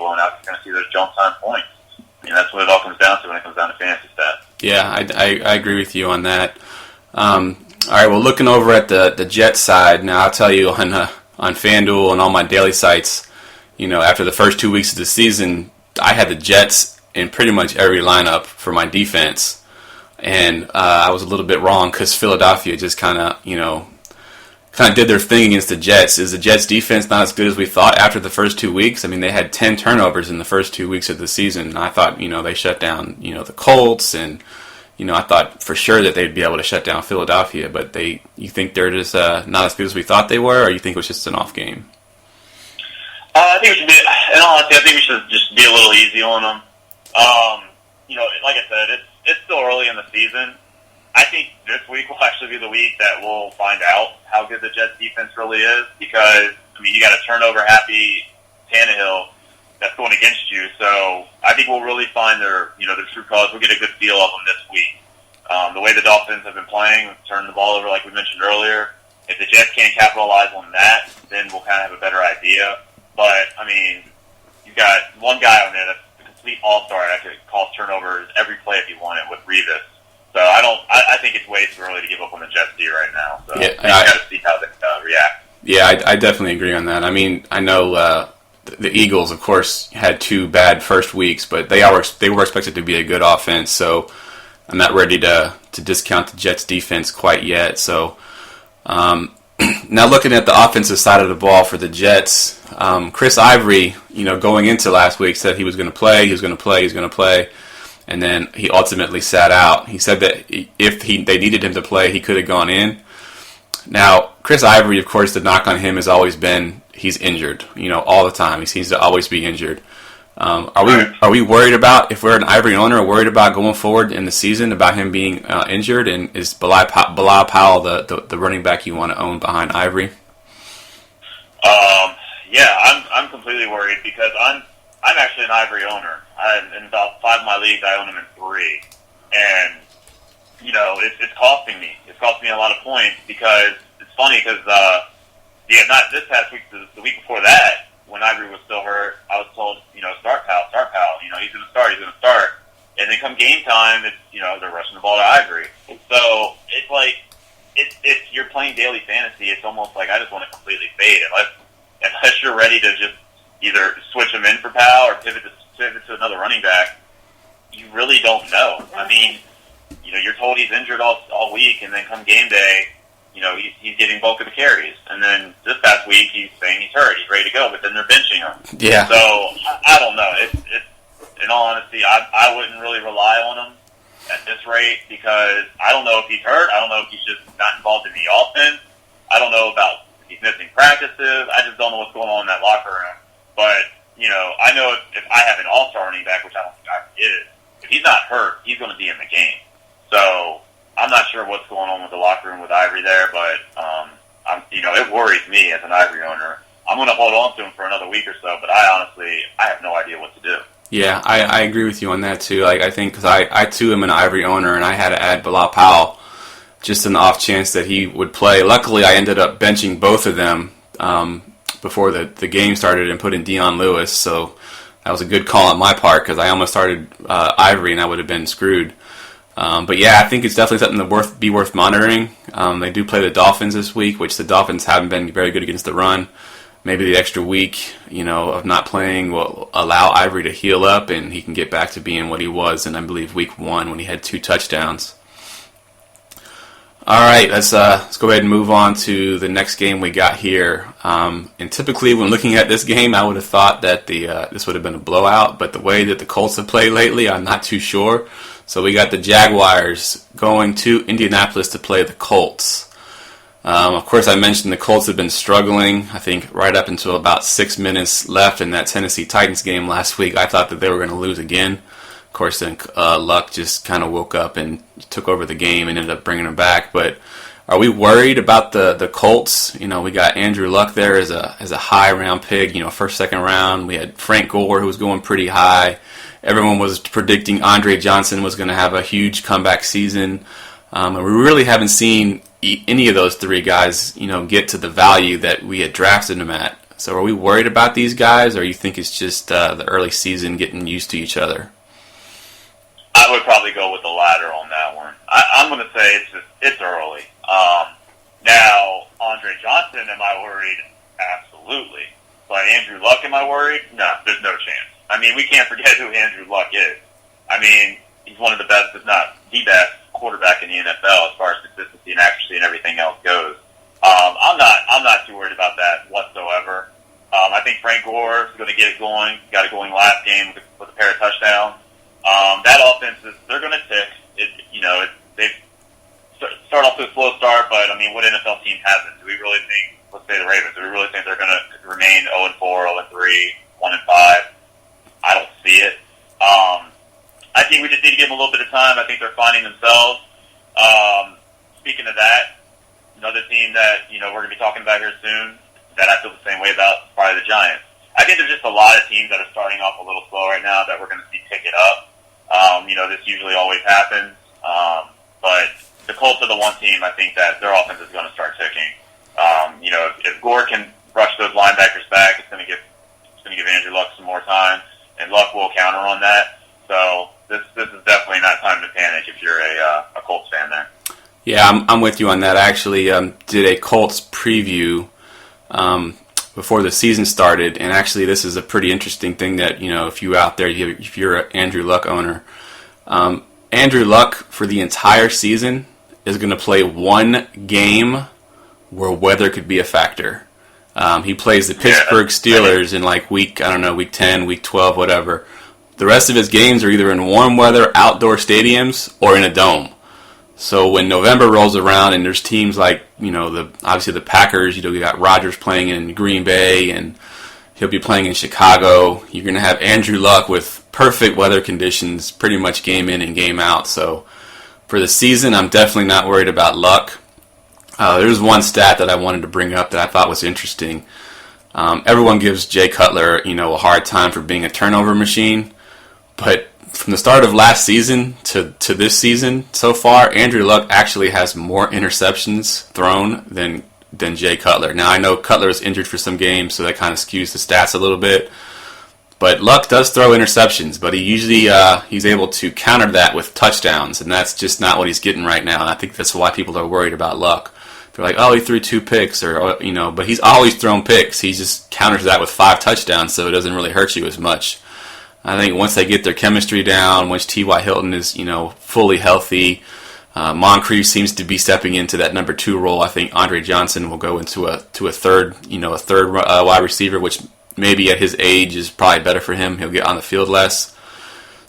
blown out, you're going to see those jump time points. I mean, that's what it all comes down to when it comes down to fantasy stats. Yeah, I agree with you on that. All right, well, looking over at the Jets side, now I'll tell you on FanDuel and all my daily sites, after the first 2 weeks of the season, I had the Jets in pretty much every lineup for my defense. And I was a little bit wrong because Philadelphia just kind of did their thing against the Jets. Is the Jets defense not as good as we thought after the first 2 weeks? I mean, they had 10 turnovers in the first 2 weeks of the season. I thought, they shut down, the Colts, and, I thought for sure that they'd be able to shut down Philadelphia. But you think they're just not as good as we thought they were, or you think it was just an off game? I think we should in all honesty, I think we should just be a little easy on them. Like I said, it's still early in the season. I think this week will actually be the week that we'll find out how good the Jets defense really is, because, you got a turnover-happy Tannehill that's going against you. So I think we'll really find their true colors. We'll get a good feel of them this week. The way the Dolphins have been playing, turning the ball over like we mentioned earlier, if the Jets can't capitalize on that, then we'll kind of have a better idea. But, you've got one guy on there that's a complete all-star that could cause turnovers every play if he wanted with Revis. So I think it's way too early to give up on the Jets D right now. So yeah, you got to see how they react. Yeah, I definitely agree on that. I know the Eagles, of course, had 2 bad first weeks, but they were expected to be a good offense. So I'm not ready to discount the Jets defense quite yet. So now looking at the offensive side of the ball for the Jets, Chris Ivory, going into last week said he was going to play. And then he ultimately sat out. He said that if they needed him to play, he could have gone in. Now, Chris Ivory, of course, the knock on him has always been he's injured, all the time. He seems to always be injured. Are we worried about, if we're an Ivory owner, worried about going forward in the season about him being injured? And is Bilal Powell the running back you want to own behind Ivory? Yeah, I'm completely worried because I'm actually an Ivory owner. In about 5 of my leagues, I own him in 3. And, it's costing me. It's costing me a lot of points because it's funny because, not this past week, the week before that, when Ivory was still hurt, I was told, start Powell. He's going to start. And then come game time, it's, they're rushing the ball to Ivory. So it's like, if you're playing daily fantasy, it's almost like I just want to completely fade unless you're ready to just either switch him in for Powell or pivot to another running back. You really don't know. You're told he's injured all week, and then come game day, he's getting bulk of the carries. And then this past week, he's saying he's hurt, he's ready to go, but then they're benching him. Yeah. So I don't know. It's in all honesty, I wouldn't really rely on him at this rate because I don't know if he's hurt. I don't know if he's just not involved in the offense. I don't know about if he's missing practices. I just don't know what's going on in that locker room. But I know if I have an all-star running back, which I don't think I is, if he's not hurt, he's going to be in the game. So I'm not sure what's going on with the locker room with Ivory there, but it worries me as an Ivory owner. I'm going to hold on to him for another week or so, but I have no idea what to do. Yeah, I agree with you on that too. I think because I too am an Ivory owner, and I had to add Bilal Powell just an off chance that he would play. Luckily, I ended up benching both of them before the game started and put in Dion Lewis, so that was a good call on my part because I almost started Ivory and I would have been screwed. But yeah, I think it's definitely something to be worth monitoring. They do play the Dolphins this week, which the Dolphins haven't been very good against the run. Maybe the extra week, of not playing will allow Ivory to heal up and he can get back to being what he was in, I believe, week 1 when he had 2 touchdowns. All right, let's go ahead and move on to the next game we got here. And typically, when looking at this game, I would have thought that this would have been a blowout, but the way that the Colts have played lately, I'm not too sure. So we got the Jaguars going to Indianapolis to play the Colts. Of course, I mentioned the Colts have been struggling, I think, right up until about 6 minutes left in that Tennessee Titans game last week. I thought that they were going to lose again. Of course, then Luck just kind of woke up and took over the game and ended up bringing them back. But are we worried about the Colts? We got Andrew Luck there as a high round pick, first, second round. We had Frank Gore, who was going pretty high. Everyone was predicting Andre Johnson was going to have a huge comeback season. And we really haven't seen any of those 3 guys, get to the value that we had drafted them at. So are we worried about these guys, or you think it's just the early season getting used to each other? I would probably go with the latter on that one. I'm going to say it's early. Now, Andre Johnson, am I worried? Absolutely. But Andrew Luck, am I worried? No, there's no chance. I mean, we can't forget who Andrew Luck is. I mean, he's one of the best, if not the best, quarterback in the NFL as far as consistency and accuracy and everything else goes. I'm not too worried about that whatsoever. I think Frank Gore is going to get it going. Got it going last game with a pair of touchdowns. That offense they're going to tick. They start off to a slow start, but I mean, what NFL team hasn't? Do we really think? Let's say the Ravens. Do we really think they're going to remain 0-4, 0-3, 1-5? I don't see it. I think we just need to give them a little bit of time. I think they're finding themselves. Speaking of that, another team that we're going to be talking about here soon that I feel the same way about is probably the Giants. I think there's just a lot of teams that are starting off a little slow right now that we're going to see pick it up. This usually always happens. But the Colts are the one team I think that their offense is going to start ticking. If Gore can rush those linebackers back, it's going to give Andrew Luck some more time, and Luck will counter on that. So this is definitely not time to panic if you're a Colts fan there. Yeah, I'm with you on that. I actually did a Colts preview before the season started, and actually this is a pretty interesting thing that, if you out there, if you're an Andrew Luck owner, Andrew Luck for the entire season is going to play one game where weather could be a factor. He plays the Pittsburgh Steelers in week 10, week 12, whatever. The rest of his games are either in warm weather, outdoor stadiums, or in a dome. So when November rolls around and there's teams like, obviously the Packers, you got Rodgers playing in Green Bay and he'll be playing in Chicago. You're going to have Andrew Luck with perfect weather conditions pretty much game in and game out. So for the season, I'm definitely not worried about Luck. There's one stat that I wanted to bring up that I thought was interesting. Everyone gives Jay Cutler, a hard time for being a turnover machine. But from the start of last season to this season so far, Andrew Luck actually has more interceptions thrown than Jay Cutler. Now, I know Cutler is injured for some games, so that kind of skews the stats a little bit. But Luck does throw interceptions, but he usually he's able to counter that with touchdowns, and that's just not what he's getting right now. And I think that's why people are worried about Luck. They're like, oh, he threw 2 picks, but he's always thrown picks. He just counters that with 5 touchdowns, so it doesn't really hurt you as much. I think once they get their chemistry down, once T.Y. Hilton is, fully healthy, Moncrief seems to be stepping into that number 2 role. I think Andre Johnson will go into a third wide receiver, which maybe at his age is probably better for him. He'll get on the field less.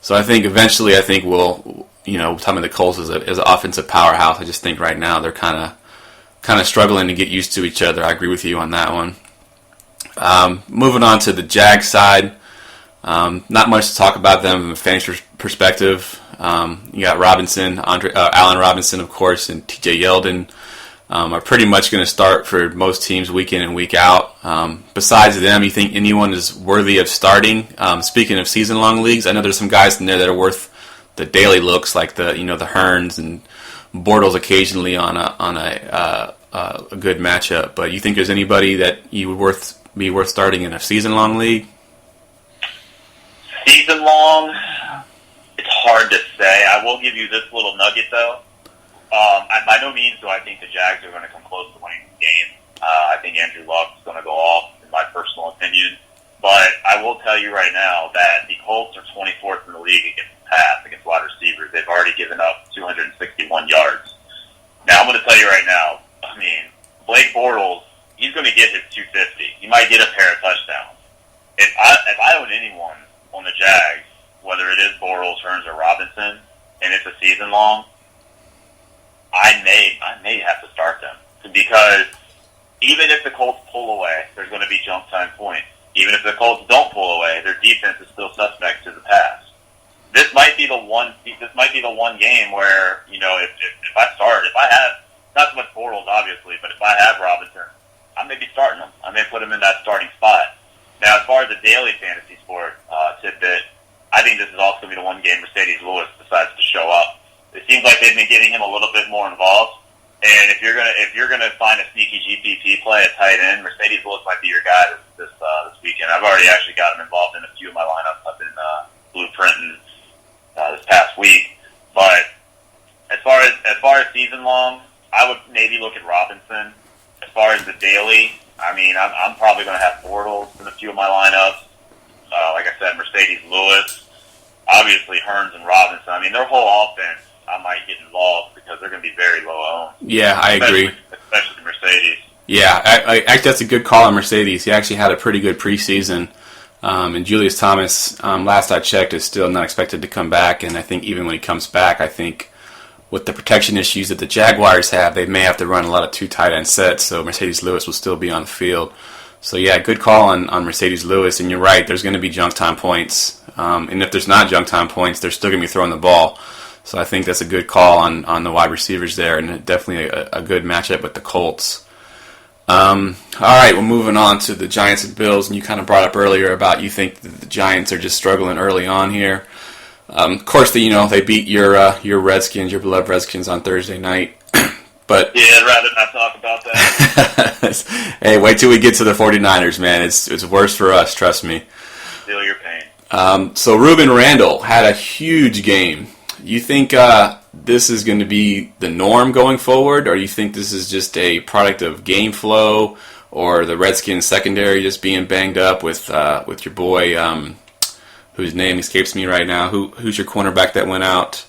So I think eventually, we'll, talking about the Colts as an offensive powerhouse. I just think right now they're kind of struggling to get used to each other. I agree with you on that one. Moving on to the Jags side. Not much to talk about them from a fantasy perspective. You got Allen Robinson, of course, and T.J. Yeldon are pretty much going to start for most teams week in and week out. Besides them, you think anyone is worthy of starting? Speaking of season-long leagues, I know there's some guys in there that are worth the daily looks, like the Hearns and Bortles occasionally on a good matchup. But you think there's anybody that you would be worth starting in a season-long league? Season long, it's hard to say. I will give you this little nugget, though. By no means do I think the Jags are going to come close to winning the game. I think Andrew Luck is going to go off, in my personal opinion. But I will tell you right now that the Colts are 24th in the league against the pass, against wide receivers. They've already given up 261 yards. Now, I'm going to tell you right now, Blake Bortles, he's going to get his 250. He might get a pair of touchdowns. If I own anyone on the Jags, whether it is Bortles, Hearns, or Robinson, and it's a season long, I may have to start them. Because even if the Colts pull away, there's going to be jump time points. Even if the Colts don't pull away, their defense is still suspect to the pass. This might be the one game where, if I have, not so much Bortles obviously, but if I have Robinson, I may be starting him. I may put him in that starting spot. Now, as far as the daily fantasy sport tidbit, I think this is also going to be the one game Mercedes Lewis decides to show up. It seems like they've been getting him a little bit more involved. And if you're gonna find a sneaky GPP play at tight end, Mercedes Lewis might be your guy to season long, I would maybe look at Robinson. As far as the daily, I mean, I'm probably going to have Bortles in a few of my lineups. Like I said, Mercedes Lewis, obviously Hearns and Robinson. I mean, their whole offense, I might get involved because they're going to be very low owned. Yeah, I agree. Especially Mercedes. Yeah, I actually that's a good call on Mercedes. He actually had a pretty good preseason. And Julius Thomas, last I checked, is still not expected to come back. And I think even when he comes back, I think with the protection issues that the Jaguars have, they may have to run a lot of two tight end sets. So Mercedes Lewis will still be on the field. So yeah, good call on Mercedes Lewis. And you're right, there's going to be junk time points. And if there's not junk time points, they're still going to be throwing the ball. So I think that's a good call on the wide receivers there, and definitely a good matchup with the Colts. All right, we're moving on to the Giants and Bills, and you kind of brought up earlier about you think that the Giants are just struggling early on here. Of course, they beat your Redskins, your beloved Redskins, on Thursday night. But yeah, I'd rather not talk about that. Hey, wait till we get to the 49ers, man. It's worse for us, trust me. Feel your pain. So Ruben Randle had a huge game. You think this is going to be the norm going forward, or you think this is just a product of game flow, or the Redskins secondary just being banged up with your boy, whose name escapes me right now? Who's your cornerback that went out?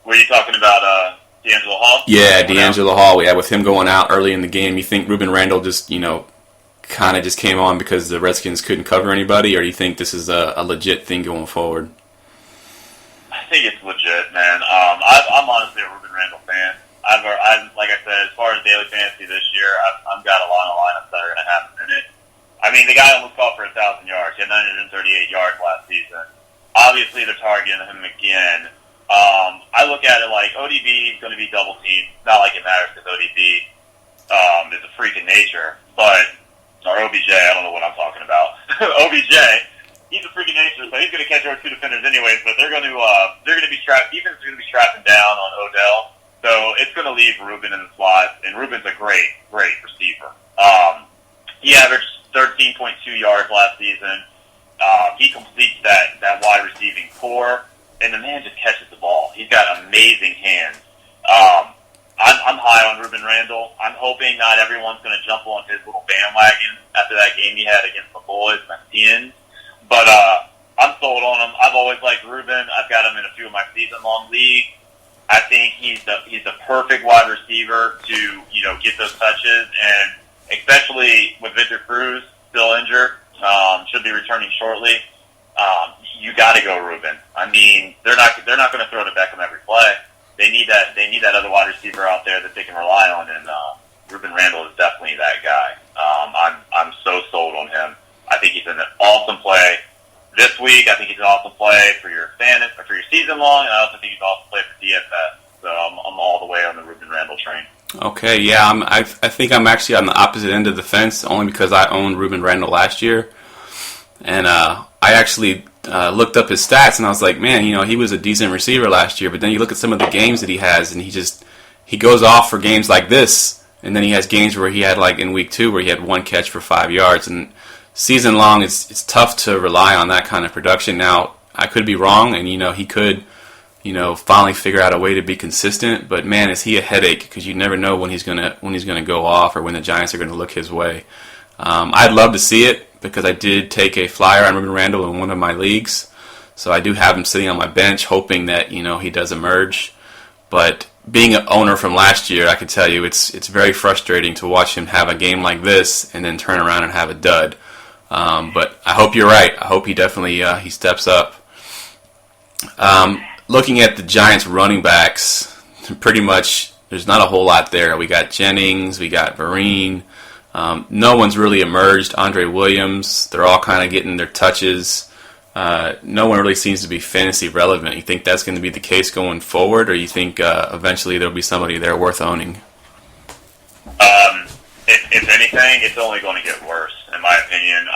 Were you talking about D'Angelo Hall? Yeah, D'Angelo Hall. Yeah, with him going out early in the game, you think Ruben Randle just kind of just came on because the Redskins couldn't cover anybody, or do you think this is a legit thing going forward? I think it's legit, man. I'm honestly a Ruben Randle fan. I've like I said, as far as daily fantasy this year, I've got a lot of lineups that are going to have him in it. I mean, the guy almost caught for 1,000 yards. He had 938 yards last season. Obviously, they're targeting him again. I look at it like ODB is going to be double teamed. Not like it matters because ODB is a freak in nature, but or OBJ, I don't know what I'm talking about. OBJ, he's a freak in nature, so he's going to catch over two defenders anyways. But they're going to be strapped. Defense is going to be strapping down on Odell, so it's going to leave Ruben in the slot. And Ruben's a great receiver. He averaged 13.2 yards last season. He completes that wide receiving core, and the man just catches the ball. He's got amazing hands. I'm high on Ruben Randle. I'm hoping not everyone's going to jump on his little bandwagon after that game he had against the boys, Messians. But I'm sold on him. I've always liked Ruben. I've got him in a few of my season-long leagues. I think he's the perfect wide receiver to get those touches, and especially with Victor Cruz still injured, should be returning shortly. You got to go Ruben. I mean, they're not going to throw to Beckham every play. They need that other wide receiver out there that they can rely on, and Ruben Randle is definitely that guy. I'm so sold on him. I think he's an awesome play this week. I think he's an awesome play for your season long, and I also think he's an awesome play for DFS. So I'm all the way on the Ruben Randle train. Okay, yeah, I think I'm actually on the opposite end of the fence, only because I owned Ruben Randle last year, and I actually looked up his stats, and I was like, man, he was a decent receiver last year. But then you look at some of the games that he has, and he goes off for games like this, and then he has games where he had, like in week 2, where he had 1 catch for 5 yards. And season long, it's tough to rely on that kind of production. Now, I could be wrong, and he could finally figure out a way to be consistent. But man, is he a headache, because you never know when he's gonna go off, or when the Giants are gonna look his way. I'd love to see it, because I did take a flyer on Ruben Randle in one of my leagues, so I do have him sitting on my bench, hoping that he does emerge. But being an owner from last year, I can tell you it's very frustrating to watch him have a game like this and then turn around and have a dud. But I hope you're right. I hope he definitely he steps up. Looking at the Giants running backs, pretty much there's not a whole lot there. We got Jennings, we got Vereen. No one's really emerged. Andre Williams, they're all kind of getting their touches. No one really seems to be fantasy relevant. You think that's going to be the case going forward, or you think eventually there'll be somebody there worth owning? If anything, it's only going to get worse, in my opinion.